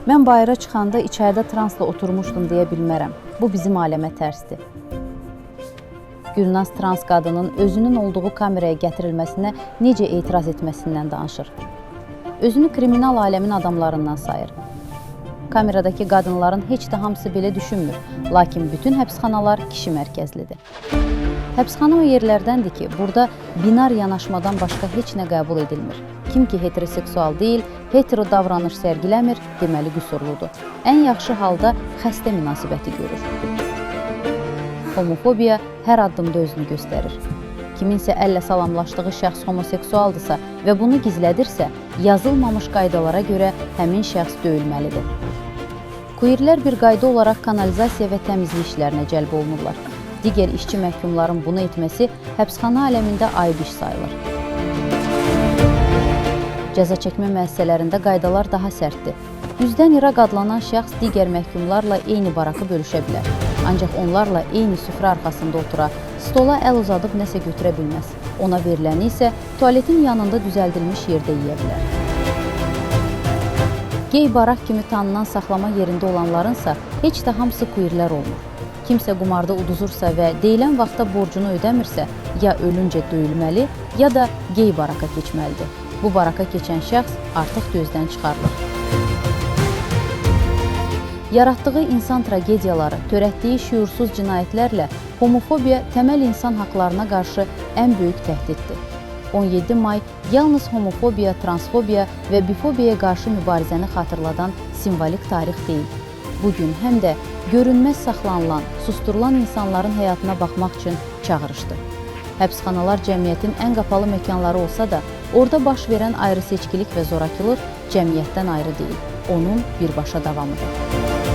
Mən bayıra çıxanda içəridə transla oturmuşdum deyə bilmərəm. Bu bizim aləmə tərsdir. Gülnaz trans qadının özünün olduğu kameraya gətirilməsinə necə etiraz etməsindən danışır. Özünü kriminal aləmin adamlarından sayır. Kameradakı qadınların heç də hamısı belə düşünmür, lakin bütün həbsxanalar kişi mərkəzlidir. Həbsxana o yerlərdəndir ki, burada binar yanaşmadan başqa heç nə qəbul edilmir. Kim ki heteroseksual deyil, hetero davranış sərgiləmir, deməli qüsurludur. Ən yaxşı halda xəstə münasibəti görür. Homofobiya hər addımda özünü göstərir. Kiminsə əllə salamlaşdığı şəxs homoseksualdırsa və bunu gizlədirsə, yazılmamış qaydalara görə həmin şəxs döyülməlidir. Queerlər bir qayda olaraq kanalizasiya və təmizlik işlərinə cəlb olunurlar. Digər işçi məhkumların bunu etməsi həbsxana aləmində ayıb iş sayılır. Cəza çəkmə müəssisələrində qaydalar daha sərtdir. 100-dən İraq adlanan şəxs digər məhkumlarla eyni barakı bölüşə bilər. Ancaq onlarla eyni süfrə arxasında otura, stola əl uzadıb nəsə götürə bilməz. Ona veriləni isə tualetin yanında düzəldilmiş yerdə yeyə bilər. Gey barak kimi tanınan saxlama yerində olanlarınsa heç də hamısı queerlər olmur. Kimsə qumarda uduzursa və deyilən vaxtda borcunu ödəmirsə, ya ölüncə döyülməli, ya da gey baraka keçməlidir. Bu baraka keçən şəxs artıq gözdən çıxarılır. Yaratdığı insan tragediyaları, törətdiyi şüursuz cinayətlərlə homofobiya təməl insan haqlarına qarşı ən böyük təhdiddir. 17 may yalnız homofobiya, transfobiya və bifobiyaya qarşı mübarizəni xatırladan simvolik tarix deyil. Bugün həm də görünməz saxlanılan, susturulan insanların həyatına baxmaq üçün çağırışdır. Həbsxanalar cəmiyyətin ən qapalı məkanları olsa da, orada baş verən ayrı seçkilik və zorakılıq cəmiyyətdən ayrı deyil, onun birbaşa davamıdır.